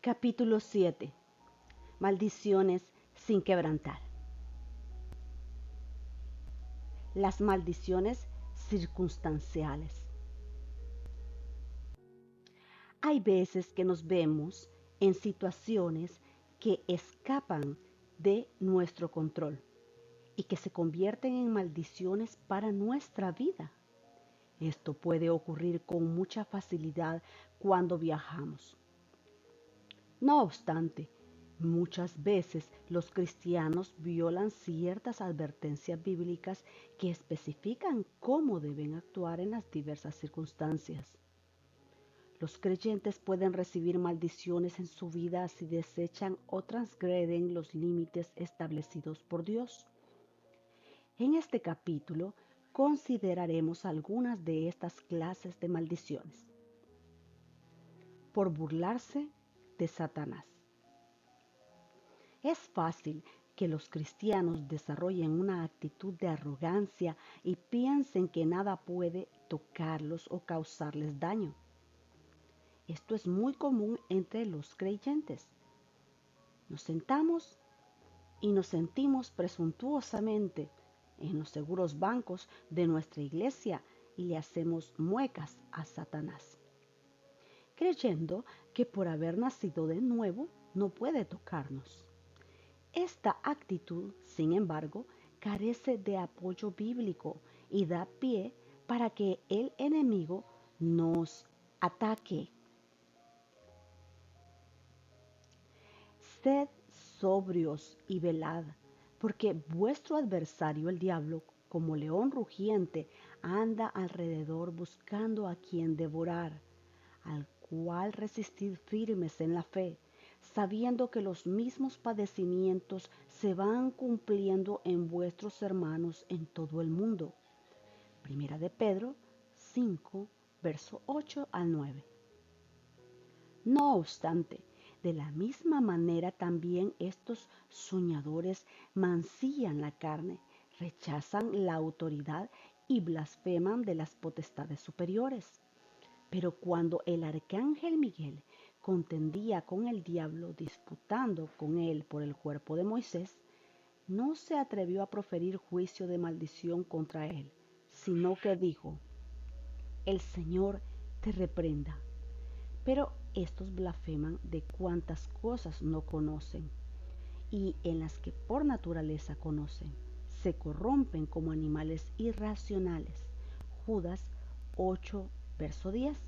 Capítulo 7. Maldiciones sin quebrantar. Las maldiciones circunstanciales. Hay veces que nos vemos en situaciones que escapan de nuestro control y que se convierten en maldiciones para nuestra vida. Esto puede ocurrir con mucha facilidad cuando viajamos. No obstante, muchas veces los cristianos violan ciertas advertencias bíblicas que especifican cómo deben actuar en las diversas circunstancias. Los creyentes pueden recibir maldiciones en su vida si desechan o transgreden los límites establecidos por Dios. En este capítulo consideraremos algunas de estas clases de maldiciones. Por burlarse de Satanás. Es fácil que los cristianos desarrollen una actitud de arrogancia y piensen que nada puede tocarlos o causarles daño. Esto es muy común entre los creyentes. Nos sentamos y nos sentimos presuntuosamente en los seguros bancos de nuestra iglesia y le hacemos muecas a Satanás, creyendo que por haber nacido de nuevo no puede tocarnos. Esta actitud, sin embargo, carece de apoyo bíblico y da pie para que el enemigo nos ataque. Sed sobrios y velad, porque vuestro adversario el diablo, como león rugiente, anda alrededor buscando a quien devorar, al cual resistid firmes en la fe, sabiendo que los mismos padecimientos se van cumpliendo en vuestros hermanos en todo el mundo. Primera de Pedro 5, verso 8 al 9. No obstante, de la misma manera también estos soñadores mancillan la carne, rechazan la autoridad y blasfeman de las potestades superiores. Pero cuando el arcángel Miguel contendía con el diablo disputando con él por el cuerpo de Moisés, no se atrevió a proferir juicio de maldición contra él, sino que dijo: el Señor te reprenda. Pero estos blasfeman de cuantas cosas no conocen, y en las que por naturaleza conocen, se corrompen como animales irracionales. Judas 8, verso 10.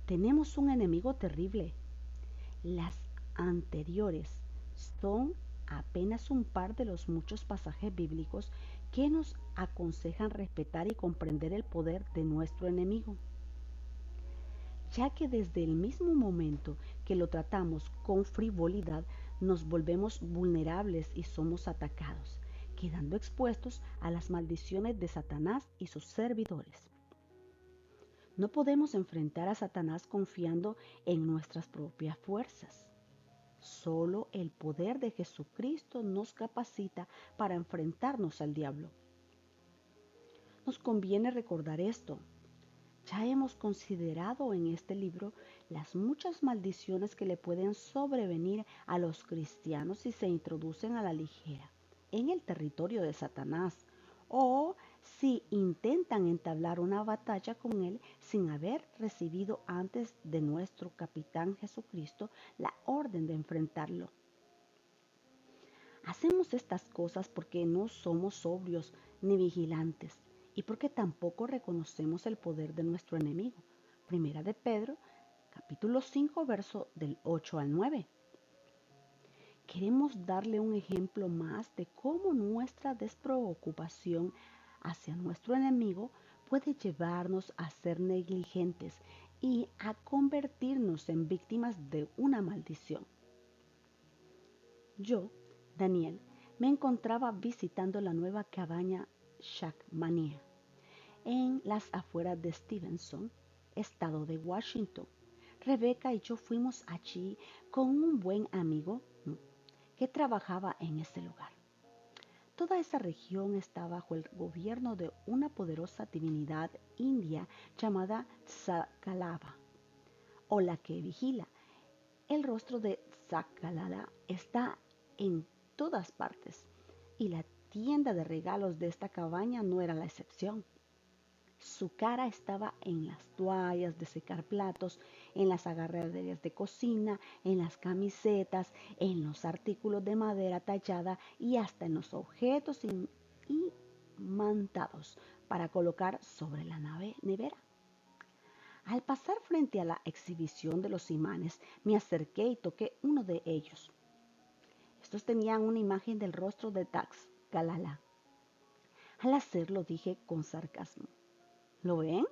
Tenemos un enemigo terrible. Las anteriores son apenas un par de los muchos pasajes bíblicos que nos aconsejan respetar y comprender el poder de nuestro enemigo, ya que desde el mismo momento que lo tratamos con frivolidad, nos volvemos vulnerables y somos atacados, quedando expuestos a las maldiciones de Satanás y sus servidores. No podemos enfrentar a Satanás confiando en nuestras propias fuerzas. Solo el poder de Jesucristo nos capacita para enfrentarnos al diablo. Nos conviene recordar esto. Ya hemos considerado en este libro las muchas maldiciones que le pueden sobrevenir a los cristianos si se introducen a la ligera en el territorio de Satanás, o si intentan entablar una batalla con él sin haber recibido antes de nuestro capitán Jesucristo la orden de enfrentarlo. Hacemos estas cosas porque no somos sobrios ni vigilantes y porque tampoco reconocemos el poder de nuestro enemigo. Primera de Pedro, capítulo 5, verso del 8 al 9. Queremos darle un ejemplo más de cómo nuestra despreocupación hacia nuestro enemigo puede llevarnos a ser negligentes y a convertirnos en víctimas de una maldición. Yo, Daniel, me encontraba visitando la nueva cabaña Shackmania en las afueras de Stevenson, estado de Washington. Rebeca y yo fuimos allí con un buen amigo que trabajaba en ese lugar. Toda esa región está bajo el gobierno de una poderosa divinidad india llamada Sakalava, o la que vigila. El rostro de Zacalala está en todas partes y la tienda de regalos de esta cabaña no era la excepción. Su cara estaba en las toallas de secar platos, en las agarraderas de cocina, en las camisetas, en los artículos de madera tallada y hasta en los objetos imantados para colocar sobre la nevera. Al pasar frente a la exhibición de los imanes, me acerqué y toqué uno de ellos. Estos tenían una imagen del rostro de Tax Galala. Al hacerlo dije con sarcasmo: ¿lo ven?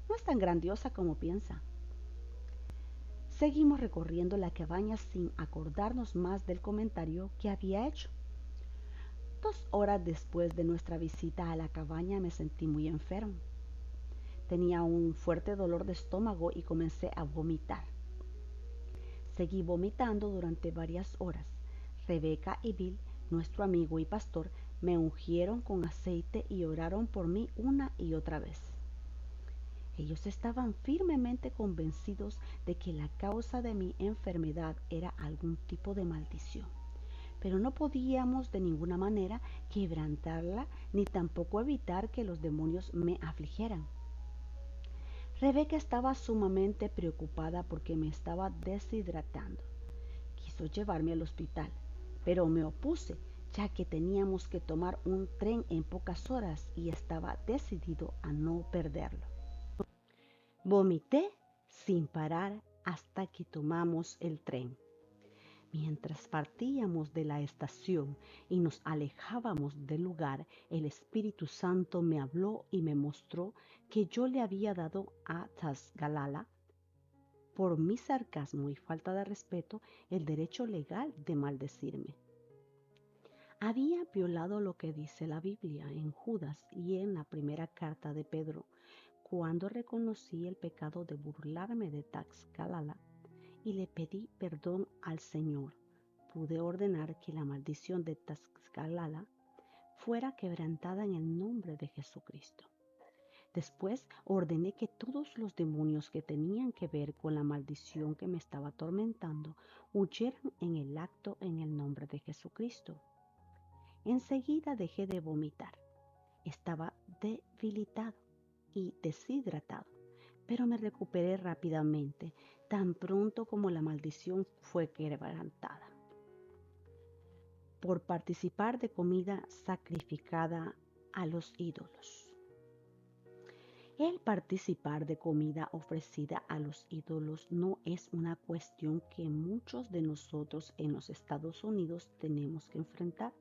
No es tan grandiosa como piensa. Seguimos recorriendo la cabaña sin acordarnos más del comentario que había hecho. 2 horas después de nuestra visita a la cabaña me sentí muy enfermo. Tenía un fuerte dolor de estómago y comencé a vomitar. Seguí vomitando durante varias horas. Rebeca y Bill, nuestro amigo y pastor, me ungieron con aceite y oraron por mí una y otra vez. Ellos estaban firmemente convencidos de que la causa de mi enfermedad era algún tipo de maldición, pero no podíamos de ninguna manera quebrantarla ni tampoco evitar que los demonios me afligieran. Rebeca estaba sumamente preocupada porque me estaba deshidratando. Quiso llevarme al hospital, pero me opuse, ya que teníamos que tomar un tren en pocas horas y estaba decidido a no perderlo. Vomité sin parar hasta que tomamos el tren. Mientras partíamos de la estación y nos alejábamos del lugar, el Espíritu Santo me habló y me mostró que yo le había dado a Tazgalala, por mi sarcasmo y falta de respeto, el derecho legal de maldecirme. Había violado lo que dice la Biblia en Judas y en la primera carta de Pedro, cuando reconocí el pecado de burlarme de Tazgalala y le pedí perdón al Señor. Pude ordenar que la maldición de Tazgalala fuera quebrantada en el nombre de Jesucristo. Después ordené que todos los demonios que tenían que ver con la maldición que me estaba atormentando huyeran en el acto en el nombre de Jesucristo. Enseguida dejé de vomitar. Estaba debilitado y deshidratado, pero me recuperé rápidamente, tan pronto como la maldición fue quebrantada. Por participar de comida sacrificada a los ídolos. El participar de comida ofrecida a los ídolos no es una cuestión que muchos de nosotros en los Estados Unidos tenemos que enfrentar,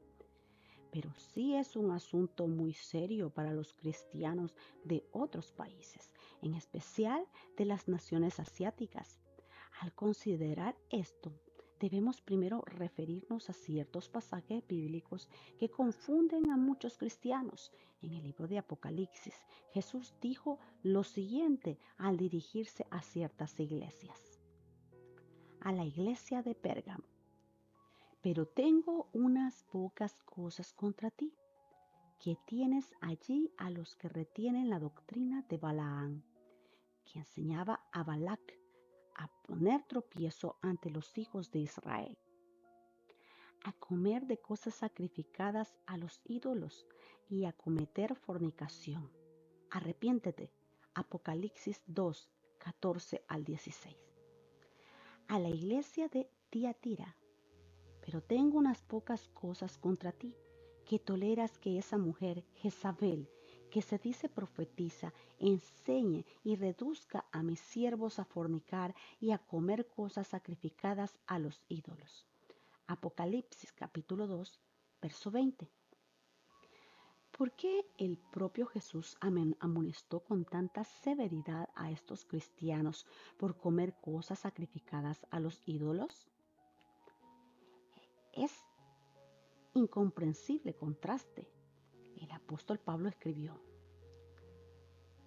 pero sí es un asunto muy serio para los cristianos de otros países, en especial de las naciones asiáticas. Al considerar esto, debemos primero referirnos a ciertos pasajes bíblicos que confunden a muchos cristianos. En el libro de Apocalipsis, Jesús dijo lo siguiente al dirigirse a ciertas iglesias. A la iglesia de Pérgamo: pero tengo unas pocas cosas contra ti, que tienes allí a los que retienen la doctrina de Balaam, que enseñaba a Balac a poner tropiezo ante los hijos de Israel, a comer de cosas sacrificadas a los ídolos y a cometer fornicación. Arrepiéntete. Apocalipsis 2, 14 al 16. A la iglesia de Tiatira: pero tengo unas pocas cosas contra ti, que toleras que esa mujer, Jezabel, que se dice profetiza, enseñe y reduzca a mis siervos a fornicar y a comer cosas sacrificadas a los ídolos. Apocalipsis capítulo 2, verso 20. ¿Por qué el propio Jesús amonestó con tanta severidad a estos cristianos por comer cosas sacrificadas a los ídolos? Es incomprensible contraste. El apóstol Pablo escribió: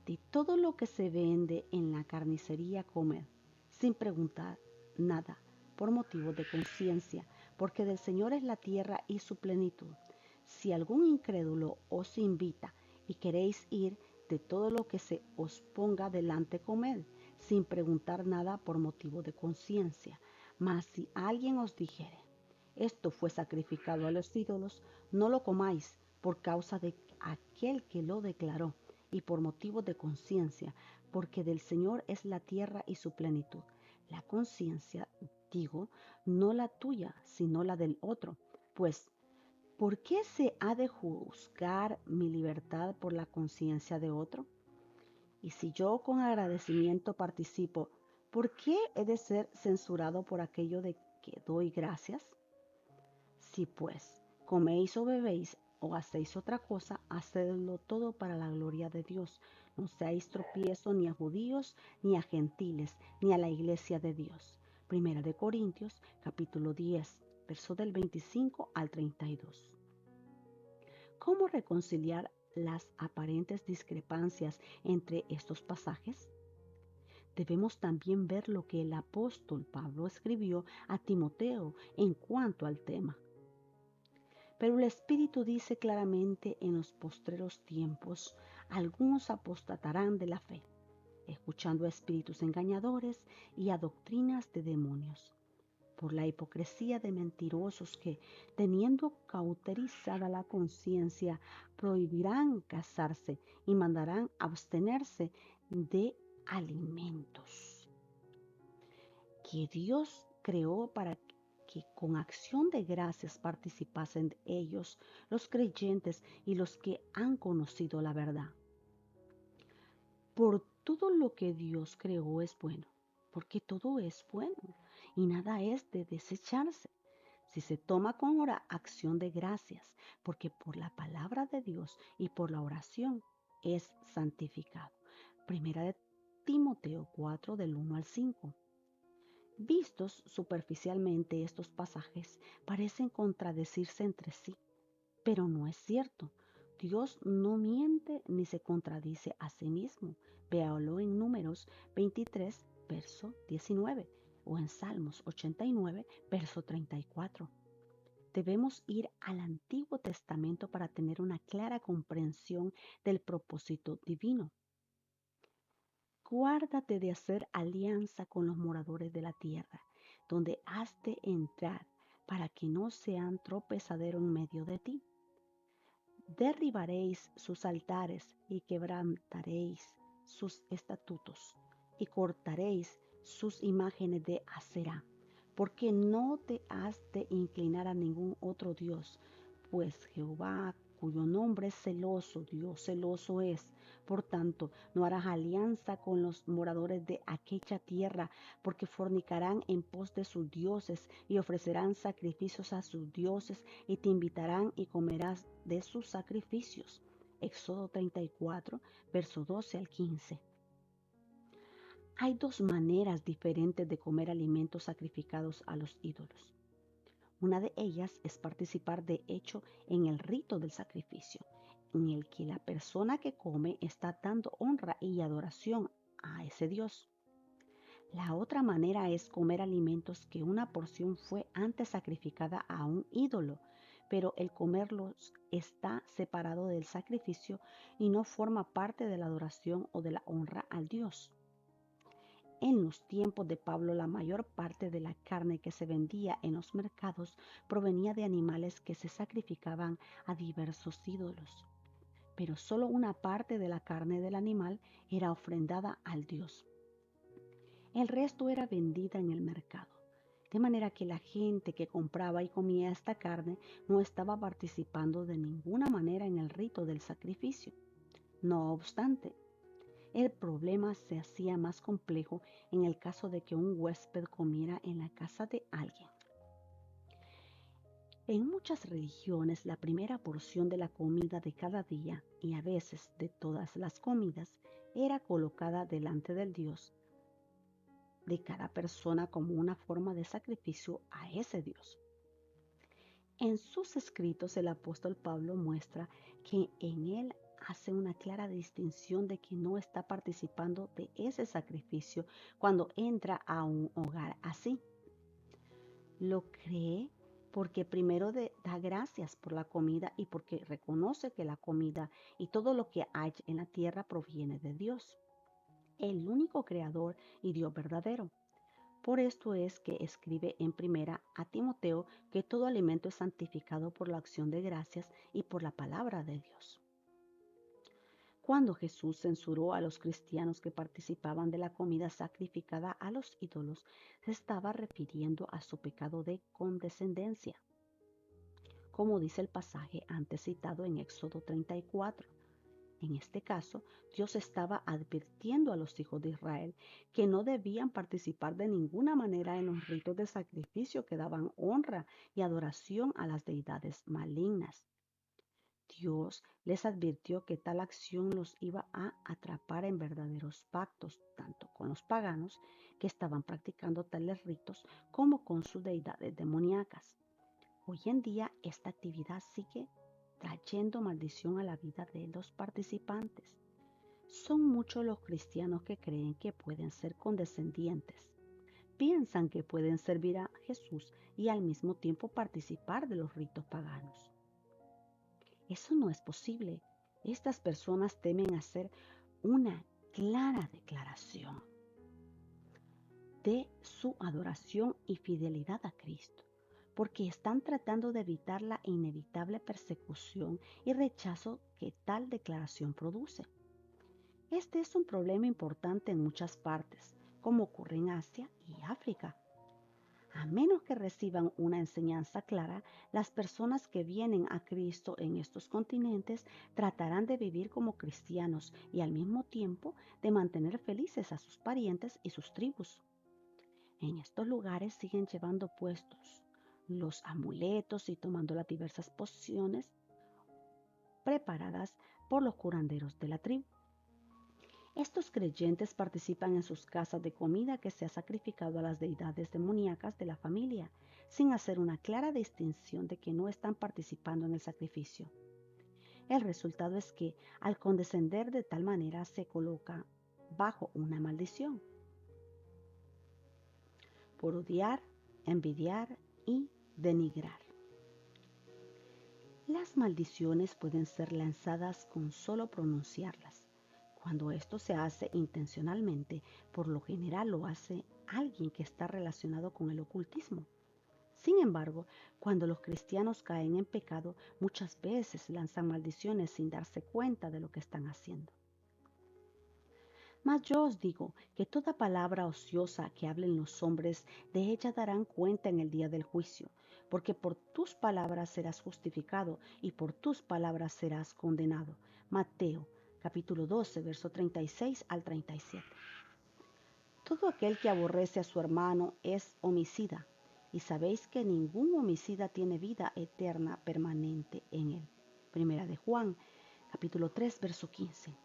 de todo lo que se vende en la carnicería comed, sin preguntar nada, por motivo de conciencia, porque del Señor es la tierra y su plenitud. Si algún incrédulo os invita y queréis ir, de todo lo que se os ponga delante comed, sin preguntar nada por motivo de conciencia. Mas si alguien os dijere, esto fue sacrificado a los ídolos, no lo comáis por causa de aquel que lo declaró y por motivo de conciencia, porque del Señor es la tierra y su plenitud. La conciencia, digo, no la tuya, sino la del otro. Pues, ¿por qué se ha de juzgar mi libertad por la conciencia de otro? Y si yo con agradecimiento participo, ¿por qué he de ser censurado por aquello de que doy gracias? Si pues coméis o bebéis o hacéis otra cosa, hacedlo todo para la gloria de Dios. No seáis tropiezo ni a judíos, ni a gentiles, ni a la iglesia de Dios. Primera de Corintios, capítulo 10, verso del 25 al 32. ¿Cómo reconciliar las aparentes discrepancias entre estos pasajes? Debemos también ver lo que el apóstol Pablo escribió a Timoteo en cuanto al tema. Pero el Espíritu dice claramente: en los postreros tiempos algunos apostatarán de la fe, escuchando a espíritus engañadores y a doctrinas de demonios, por la hipocresía de mentirosos que, teniendo cauterizada la conciencia, prohibirán casarse y mandarán abstenerse de alimentos que Dios creó para que con acción de gracias participasen ellos, los creyentes y los que han conocido la verdad. Por todo lo que Dios creó es bueno, porque todo es bueno y nada es de desecharse si se toma con acción de gracias, porque por la palabra de Dios y por la oración es santificado. Primera de Timoteo 4 del 1 al 5. Vistos superficialmente, estos pasajes parecen contradecirse entre sí, pero no es cierto. Dios no miente ni se contradice a sí mismo. Véalo en Números 23, verso 19, o en Salmos 89, verso 34. Debemos ir al Antiguo Testamento para tener una clara comprensión del propósito divino. Guárdate de hacer alianza con los moradores de la tierra, donde has de entrar, para que no sean tropezadero en medio de ti. Derribaréis sus altares y quebrantaréis sus estatutos y cortaréis sus imágenes de acera, porque no te has de inclinar a ningún otro Dios, pues Jehová, cuyo nombre es celoso, Dios celoso es. Por tanto, no harás alianza con los moradores de aquella tierra, porque fornicarán en pos de sus dioses y ofrecerán sacrificios a sus dioses y te invitarán y comerás de sus sacrificios. Éxodo 34, verso 12 al 15. Hay dos maneras diferentes de comer alimentos sacrificados a los ídolos. Una de ellas es participar de hecho en el rito del sacrificio, en el que la persona que come está dando honra y adoración a ese Dios. La otra manera es comer alimentos que una porción fue antes sacrificada a un ídolo, pero el comerlos está separado del sacrificio y no forma parte de la adoración o de la honra al Dios. En los tiempos de Pablo, la mayor parte de la carne que se vendía en los mercados provenía de animales que se sacrificaban a diversos ídolos, pero solo una parte de la carne del animal era ofrendada al Dios. El resto era vendida en el mercado, de manera que la gente que compraba y comía esta carne no estaba participando de ninguna manera en el rito del sacrificio. No obstante, el problema se hacía más complejo en el caso de que un huésped comiera en la casa de alguien. En muchas religiones, la primera porción de la comida de cada día, y a veces de todas las comidas, era colocada delante del Dios de cada persona como una forma de sacrificio a ese Dios. En sus escritos, el apóstol Pablo muestra que en él hace una clara distinción de que no está participando de ese sacrificio cuando entra a un hogar así. Lo cree porque primero da gracias por la comida y porque reconoce que la comida y todo lo que hay en la tierra proviene de Dios. el único creador y Dios verdadero. Por esto es que escribe en primera a Timoteo que todo alimento es santificado por la acción de gracias y por la palabra de Dios. Cuando Jesús censuró a los cristianos que participaban de la comida sacrificada a los ídolos, se estaba refiriendo a su pecado de condescendencia, como dice el pasaje antes citado en Éxodo 34. En este caso, Dios estaba advirtiendo a los hijos de Israel que no debían participar de ninguna manera en los ritos de sacrificio que daban honra y adoración a las deidades malignas. Dios les advirtió que tal acción los iba a atrapar en verdaderos pactos, tanto con los paganos que estaban practicando tales ritos como con sus deidades demoníacas. Hoy en día esta actividad sigue trayendo maldición a la vida de los participantes. Son muchos los cristianos que creen que pueden ser condescendientes. Piensan que pueden servir a Jesús y al mismo tiempo participar de los ritos paganos. Eso no es posible. Estas personas temen hacer una clara declaración de su adoración y fidelidad a Cristo, porque están tratando de evitar la inevitable persecución y rechazo que tal declaración produce. Este es un problema importante en muchas partes, como ocurre en Asia y África. A menos que reciban una enseñanza clara, las personas que vienen a Cristo en estos continentes tratarán de vivir como cristianos y al mismo tiempo de mantener felices a sus parientes y sus tribus. En estos lugares siguen llevando puestos los amuletos y tomando las diversas pociones preparadas por los curanderos de la tribu. Estos creyentes participan en sus casas de comida que se ha sacrificado a las deidades demoníacas de la familia, sin hacer una clara distinción de que no están participando en el sacrificio. El resultado es que, al condescender de tal manera, se coloca bajo una maldición por odiar, envidiar y denigrar. Las maldiciones pueden ser lanzadas con solo pronunciarlas. Cuando esto se hace intencionalmente, por lo general lo hace alguien que está relacionado con el ocultismo. Sin embargo, cuando los cristianos caen en pecado, muchas veces lanzan maldiciones sin darse cuenta de lo que están haciendo. Mas yo os digo que toda palabra ociosa que hablen los hombres, de ella darán cuenta en el día del juicio, porque por tus palabras serás justificado y por tus palabras serás condenado. Mateo capítulo 12, verso 36 al 37. Todo aquel que aborrece a su hermano es homicida, y sabéis que ningún homicida tiene vida eterna permanente en él. Primera de Juan capítulo 3, verso 15.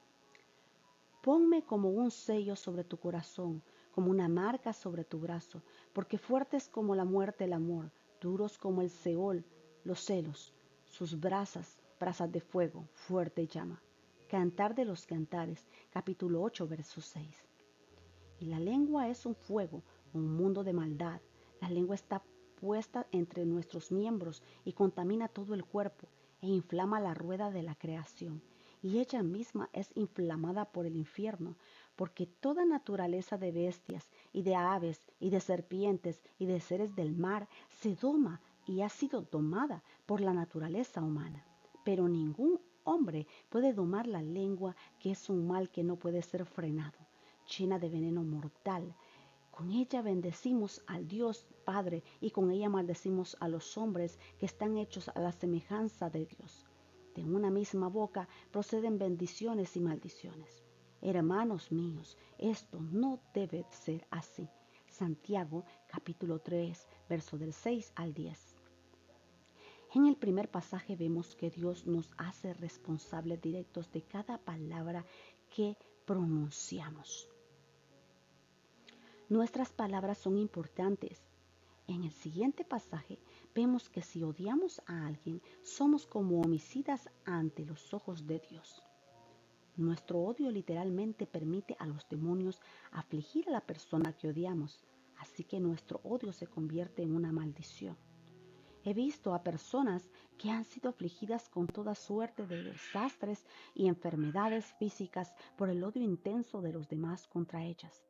Ponme como un sello sobre tu corazón, como una marca sobre tu brazo, porque fuerte es como la muerte el amor, duros como el Seol los celos, sus brasas de fuego, fuerte llama. Cantar de los Cantares, capítulo 8, verso 6. Y la lengua es un fuego, un mundo de maldad. La lengua está puesta entre nuestros miembros y contamina todo el cuerpo e inflama la rueda de la creación. Y ella misma es inflamada por el infierno, porque toda naturaleza de bestias y de aves y de serpientes y de seres del mar se doma y ha sido domada por la naturaleza humana. Pero ningún hombre puede domar la lengua, que es un mal que no puede ser frenado, llena de veneno mortal. Con ella bendecimos al Dios Padre y con ella maldecimos a los hombres que están hechos a la semejanza de Dios. De una misma boca proceden bendiciones y maldiciones. Hermanos míos, esto no debe ser así. Santiago capítulo 3, verso del 6 al 10. En el primer pasaje vemos que Dios nos hace responsables directos de cada palabra que pronunciamos. Nuestras palabras son importantes. En el siguiente pasaje vemos que si odiamos a alguien, somos como homicidas ante los ojos de Dios. Nuestro odio literalmente permite a los demonios afligir a la persona que odiamos, así que nuestro odio se convierte en una maldición. He visto a personas que han sido afligidas con toda suerte de desastres y enfermedades físicas por el odio intenso de los demás contra ellas.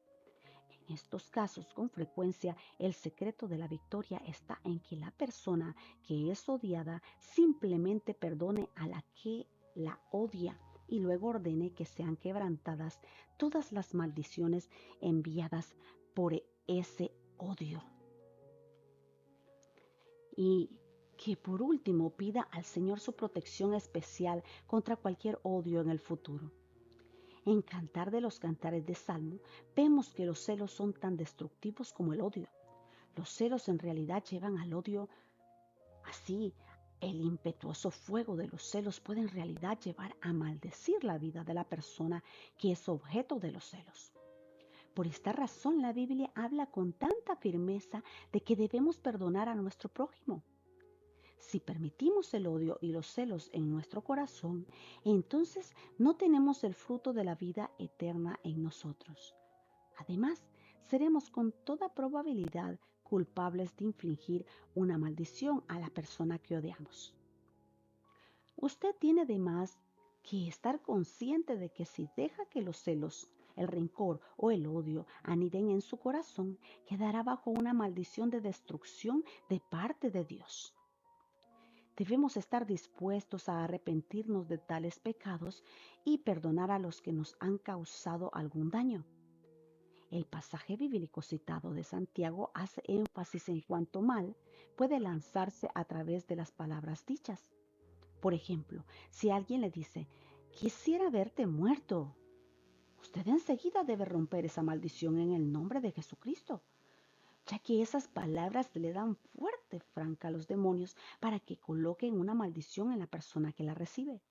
En estos casos, con frecuencia, el secreto de la victoria está en que la persona que es odiada simplemente perdone a la que la odia y luego ordene que sean quebrantadas todas las maldiciones enviadas por ese odio. Y que por último pida al Señor su protección especial contra cualquier odio en el futuro. En Cantar de los Cantares de Salmo, vemos que los celos son tan destructivos como el odio. Los celos en realidad llevan al odio. Así, el impetuoso fuego de los celos puede en realidad llevar a maldecir la vida de la persona que es objeto de los celos. Por esta razón, la Biblia habla con tanta firmeza de que debemos perdonar a nuestro prójimo. Si permitimos el odio y los celos en nuestro corazón, entonces no tenemos el fruto de la vida eterna en nosotros. Además, seremos con toda probabilidad culpables de infligir una maldición a la persona que odiamos. Usted tiene además que estar consciente de que si deja que los celos, el rencor o el odio aniden en su corazón, quedará bajo una maldición de destrucción de parte de Dios. Debemos estar dispuestos a arrepentirnos de tales pecados y perdonar a los que nos han causado algún daño. El pasaje bíblico citado de Santiago hace énfasis en cuánto mal puede lanzarse a través de las palabras dichas. Por ejemplo, si alguien le dice, quisiera verte muerto, usted enseguida debe romper esa maldición en el nombre de Jesucristo, ya que esas palabras le dan fuerte franca a los demonios para que coloquen una maldición en la persona que la recibe,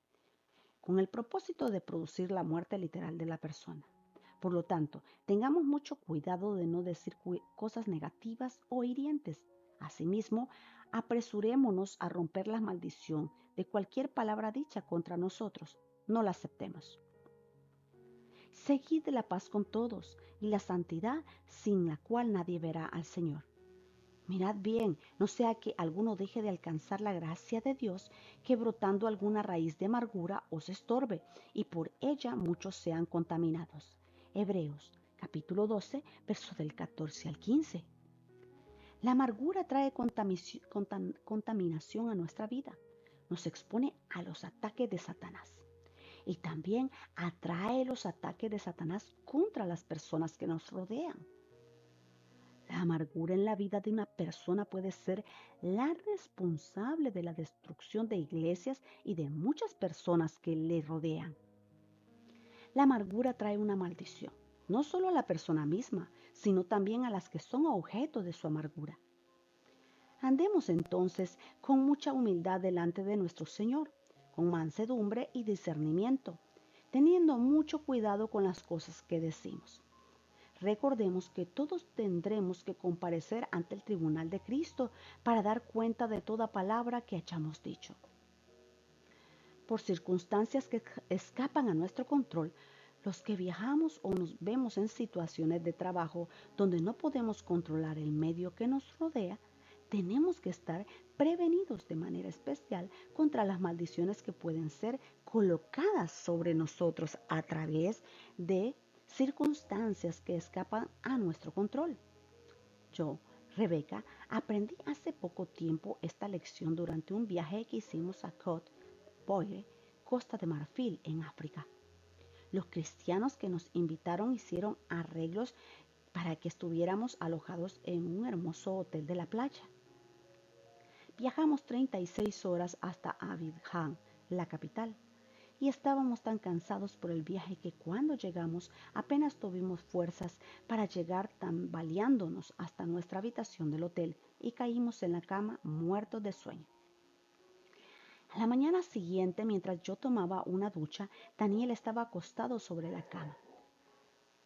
con el propósito de producir la muerte literal de la persona. Por lo tanto, tengamos mucho cuidado de no decir cosas negativas o hirientes. Asimismo, apresurémonos a romper la maldición de cualquier palabra dicha contra nosotros. No la aceptemos. Seguid la paz con todos y la santidad sin la cual nadie verá al Señor. Mirad bien, no sea que alguno deje de alcanzar la gracia de Dios, que brotando alguna raíz de amargura os estorbe, y por ella muchos sean contaminados. Hebreos capítulo 12, verso del 14 al 15. La amargura trae contaminación a nuestra vida, nos expone a los ataques de Satanás y también atrae los ataques de Satanás contra las personas que nos rodean. La amargura en la vida de una persona puede ser la responsable de la destrucción de iglesias y de muchas personas que le rodean. La amargura trae una maldición, no solo a la persona misma, sino también a las que son objeto de su amargura. Andemos entonces con mucha humildad delante de nuestro Señor, con mansedumbre y discernimiento, teniendo mucho cuidado con las cosas que decimos. Recordemos que todos tendremos que comparecer ante el tribunal de Cristo para dar cuenta de toda palabra que hayamos dicho. Por circunstancias que escapan a nuestro control, los que viajamos o nos vemos en situaciones de trabajo donde no podemos controlar el medio que nos rodea, tenemos que estar prevenidos de manera especial contra las maldiciones que pueden ser colocadas sobre nosotros a través de circunstancias que escapan a nuestro control. Yo, Rebeca, aprendí hace poco tiempo esta lección durante un viaje que hicimos a Côte d'Ivoire, Costa de Marfil, en África. Los cristianos que nos invitaron hicieron arreglos para que estuviéramos alojados en un hermoso hotel de la playa. Viajamos 36 horas hasta Abidjan, la capital, y estábamos tan cansados por el viaje que cuando llegamos apenas tuvimos fuerzas para llegar tambaleándonos hasta nuestra habitación del hotel y caímos en la cama muertos de sueño. A la mañana siguiente, mientras yo tomaba una ducha, Daniel estaba acostado sobre la cama,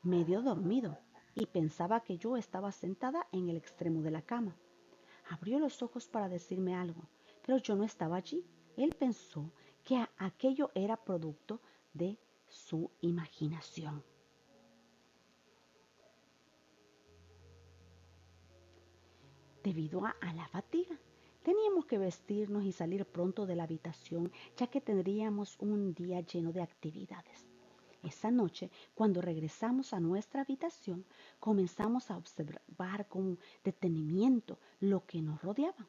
medio dormido, y pensaba que yo estaba sentada en el extremo de la cama. Abrió los ojos para decirme algo, pero yo no estaba allí. Él pensó que aquello era producto de su imaginación. Debido a la fatiga, Teníamos que vestirnos y salir pronto de la habitación, ya que tendríamos un día lleno de actividades. Esa noche, cuando regresamos a nuestra habitación, comenzamos a observar con detenimiento lo que nos rodeaba.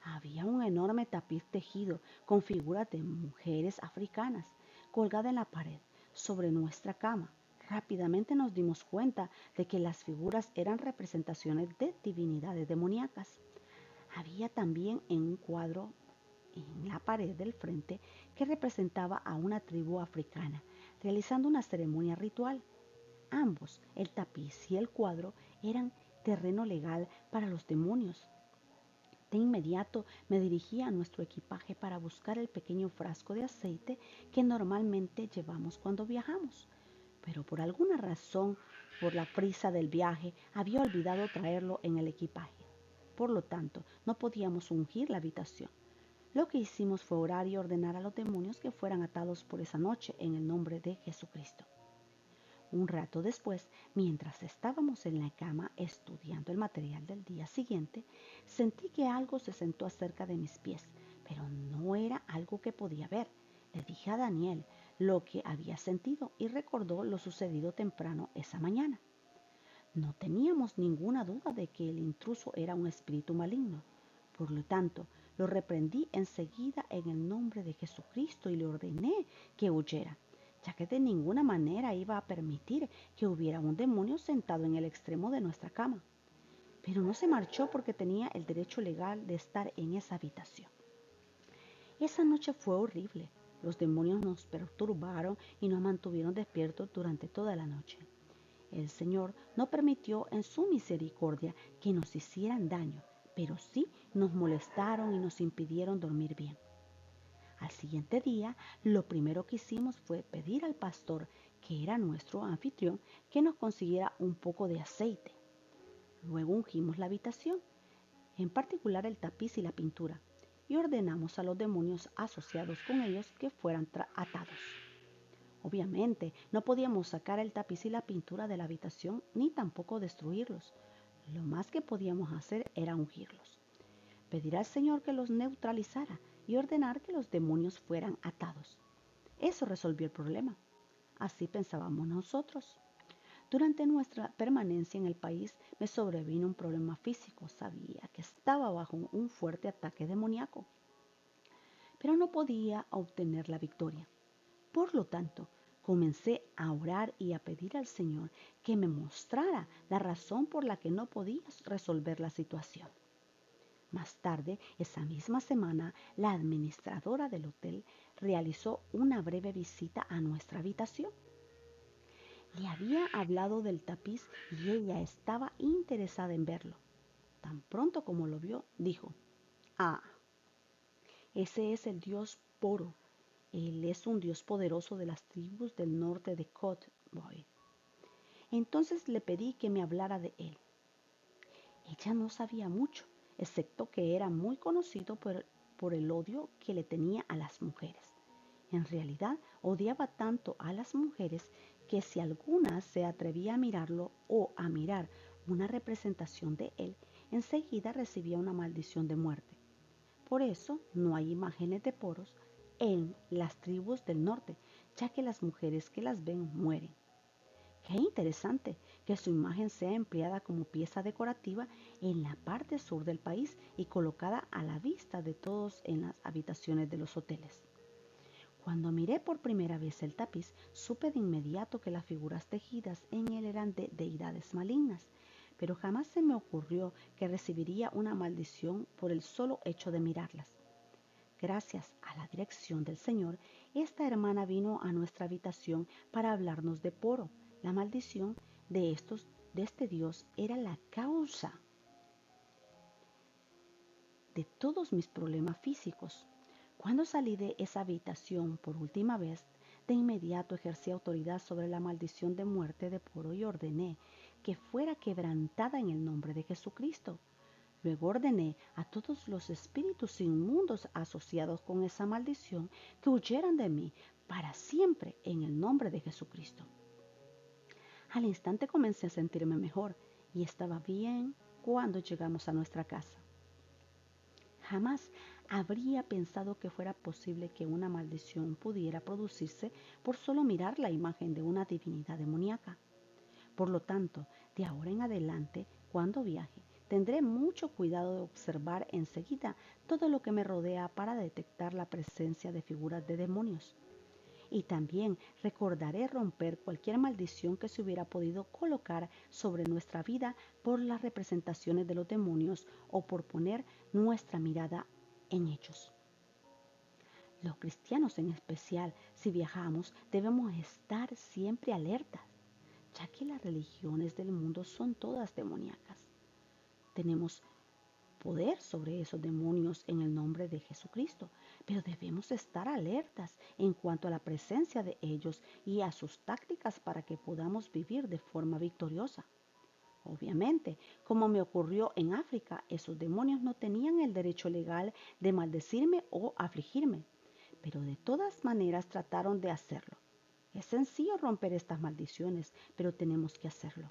Había un enorme tapiz tejido con figuras de mujeres africanas colgada en la pared sobre nuestra cama. Rápidamente nos dimos cuenta de que las figuras eran representaciones de divinidades demoníacas. Había también un cuadro en la pared del frente que representaba a una tribu africana realizando una ceremonia ritual. Ambos, el tapiz y el cuadro, eran terreno legal para los demonios. De inmediato me dirigí a nuestro equipaje para buscar el pequeño frasco de aceite que normalmente llevamos cuando viajamos. Pero por alguna razón, por la prisa del viaje, había olvidado traerlo en el equipaje. Por lo tanto, no podíamos ungir la habitación. Lo que hicimos fue orar y ordenar a los demonios que fueran atados por esa noche en el nombre de Jesucristo. Un rato después, mientras estábamos en la cama estudiando el material del día siguiente, sentí que algo se sentó cerca de mis pies, pero no era algo que podía ver. Le dije a Daniel lo que había sentido y recordó lo sucedido temprano esa mañana. No teníamos ninguna duda de que el intruso era un espíritu maligno. Por lo tanto, lo reprendí enseguida en el nombre de Jesucristo y le ordené que huyera, ya que de ninguna manera iba a permitir que hubiera un demonio sentado en el extremo de nuestra cama. Pero no se marchó porque tenía el derecho legal de estar en esa habitación. Esa noche fue horrible. Los demonios nos perturbaron y nos mantuvieron despiertos durante toda la noche. El Señor no permitió en su misericordia que nos hicieran daño, pero sí nos molestaron y nos impidieron dormir bien. Al siguiente día, lo primero que hicimos fue pedir al pastor, que era nuestro anfitrión, que nos consiguiera un poco de aceite. Luego ungimos la habitación, en particular el tapiz y la pintura, y ordenamos a los demonios asociados con ellos que fueran atados. Obviamente, no podíamos sacar el tapiz y la pintura de la habitación ni tampoco destruirlos. Lo más que podíamos hacer era ungirlos, pedir al Señor que los neutralizara y ordenar que los demonios fueran atados. Eso resolvió el problema. Así pensábamos nosotros. Durante nuestra permanencia en el país me sobrevino un problema físico. Sabía que estaba bajo un fuerte ataque demoníaco, pero no podía obtener la victoria. Por lo tanto, comencé a orar y a pedir al Señor que me mostrara la razón por la que no podía resolver la situación. Más tarde, esa misma semana, la administradora del hotel realizó una breve visita a nuestra habitación. Le había hablado del tapiz y ella estaba interesada en verlo. Tan pronto como lo vio, dijo: "Ah, ese es el dios Poro. Él es un dios poderoso de las tribus del norte de Cotboy". Entonces le pedí que me hablara de él. Ella no sabía mucho, excepto que era muy conocido por el odio que le tenía a las mujeres. En realidad, odiaba tanto a las mujeres que si alguna se atrevía a mirarlo o a mirar una representación de él, enseguida recibía una maldición de muerte. Por eso no hay imágenes de poros en las tribus del norte, ya que las mujeres que las ven mueren. Qué interesante que su imagen sea empleada como pieza decorativa en la parte sur del país y colocada a la vista de todos en las habitaciones de los hoteles. Cuando miré por primera vez el tapiz, supe de inmediato que las figuras tejidas en él eran de deidades malignas, pero jamás se me ocurrió que recibiría una maldición por el solo hecho de mirarlas. Gracias a la dirección del Señor, esta hermana vino a nuestra habitación para hablarnos de Poro. La maldición de este dios era la causa de todos mis problemas físicos. Cuando salí de esa habitación por última vez, de inmediato ejercí autoridad sobre la maldición de muerte de Poro y ordené que fuera quebrantada en el nombre de Jesucristo. Luego ordené a todos los espíritus inmundos asociados con esa maldición que huyeran de mí para siempre en el nombre de Jesucristo. Al instante comencé a sentirme mejor y estaba bien cuando llegamos a nuestra casa. Jamás habría pensado que fuera posible que una maldición pudiera producirse por solo mirar la imagen de una divinidad demoníaca. Por lo tanto, de ahora en adelante, cuando viaje, tendré mucho cuidado de observar enseguida todo lo que me rodea para detectar la presencia de figuras de demonios. Y también recordaré romper cualquier maldición que se hubiera podido colocar sobre nuestra vida por las representaciones de los demonios o por poner nuestra mirada en ellos. Los cristianos en especial, si viajamos, debemos estar siempre alertas, ya que las religiones del mundo son todas demoníacas. Tenemos poder sobre esos demonios en el nombre de Jesucristo, pero debemos estar alertas en cuanto a la presencia de ellos y a sus tácticas para que podamos vivir de forma victoriosa. Obviamente, como me ocurrió en África, esos demonios no tenían el derecho legal de maldecirme o afligirme, pero de todas maneras trataron de hacerlo. Es sencillo romper estas maldiciones, pero tenemos que hacerlo.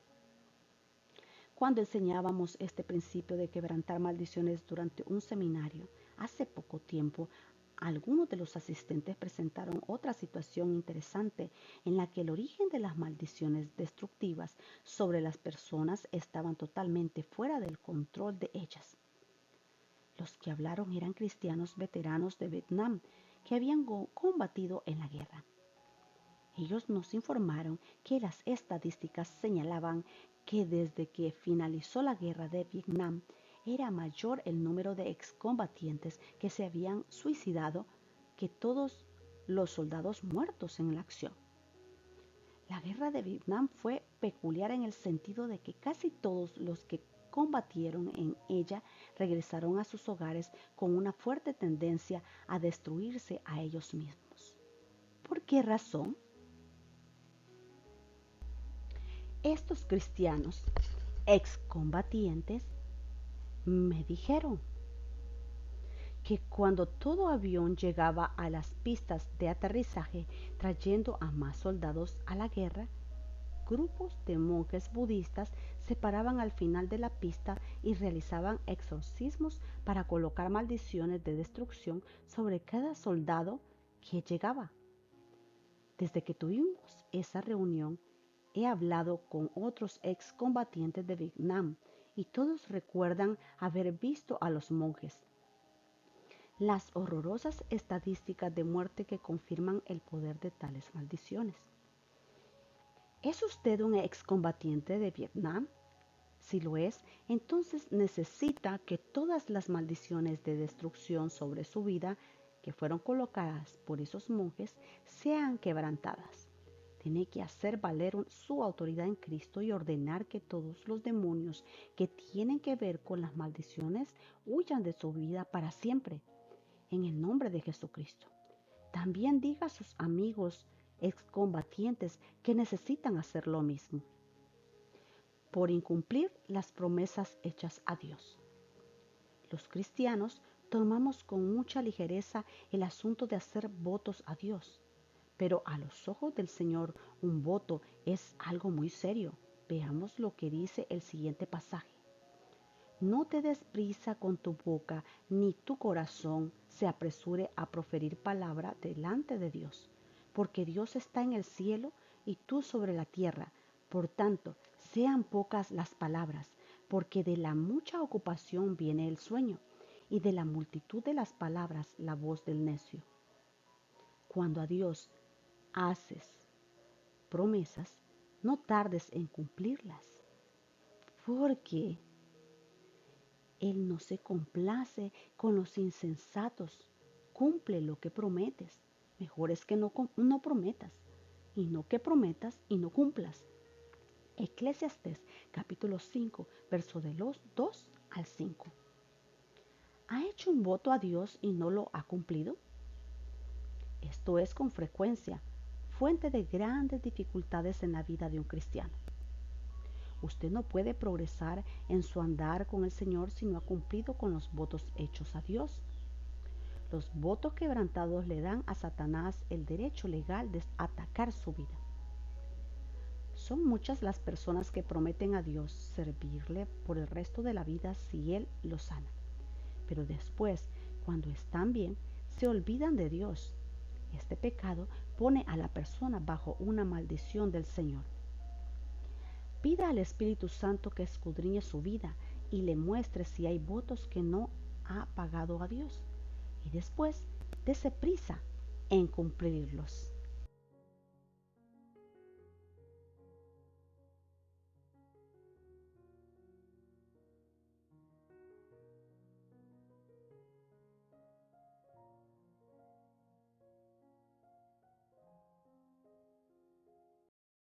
Cuando enseñábamos este principio de quebrantar maldiciones durante un seminario, hace poco tiempo, algunos de los asistentes presentaron otra situación interesante en la que el origen de las maldiciones destructivas sobre las personas estaban totalmente fuera del control de ellas. Los que hablaron eran cristianos veteranos de Vietnam que habían combatido en la guerra. Ellos nos informaron que las estadísticas señalaban que desde que finalizó la guerra de Vietnam era mayor el número de excombatientes que se habían suicidado que todos los soldados muertos en la acción. La guerra de Vietnam fue peculiar en el sentido de que casi todos los que combatieron en ella regresaron a sus hogares con una fuerte tendencia a destruirse a ellos mismos. ¿Por qué razón? Estos cristianos excombatientes me dijeron que cuando todo avión llegaba a las pistas de aterrizaje trayendo a más soldados a la guerra, grupos de monjes budistas se paraban al final de la pista y realizaban exorcismos para colocar maldiciones de destrucción sobre cada soldado que llegaba. Desde que tuvimos esa reunión, he hablado con otros excombatientes de Vietnam y todos recuerdan haber visto a los monjes. Las horrorosas estadísticas de muerte que confirman el poder de tales maldiciones. ¿Es usted un excombatiente de Vietnam? Si lo es, entonces necesita que todas las maldiciones de destrucción sobre su vida que fueron colocadas por esos monjes sean quebrantadas. Tiene que hacer valer su autoridad en Cristo y ordenar que todos los demonios que tienen que ver con las maldiciones huyan de su vida para siempre, en el nombre de Jesucristo. También diga a sus amigos excombatientes que necesitan hacer lo mismo por incumplir las promesas hechas a Dios. Los cristianos tomamos con mucha ligereza el asunto de hacer votos a Dios, pero a los ojos del Señor un voto es algo muy serio. Veamos lo que dice el siguiente pasaje. No te des prisa con tu boca, ni tu corazón se apresure a proferir palabra delante de Dios, porque Dios está en el cielo y tú sobre la tierra. Por tanto, sean pocas las palabras, porque de la mucha ocupación viene el sueño, y de la multitud de las palabras la voz del necio. Cuando a Dios haces promesas, no tardes en cumplirlas, porque Él no se complace con los insensatos. Cumple lo que prometes. Mejor es que no prometas, y no que prometas y no cumplas. Eclesiastés capítulo 5, verso de los 2 al 5. ¿Ha hecho un voto a Dios y no lo ha cumplido? Esto es con frecuencia fuente de grandes dificultades en la vida de un cristiano. Usted no puede progresar en su andar con el Señor si no ha cumplido con los votos hechos a Dios. Los votos quebrantados le dan a Satanás el derecho legal de atacar su vida. Son muchas las personas que prometen a Dios servirle por el resto de la vida si Él los sana. Pero después cuando están bien, se olvidan de Dios. Este pecado pone a la persona bajo una maldición del Señor. Pida al Espíritu Santo que escudriñe su vida y le muestre si hay votos que no ha pagado a Dios. Y después, dése prisa en cumplirlos.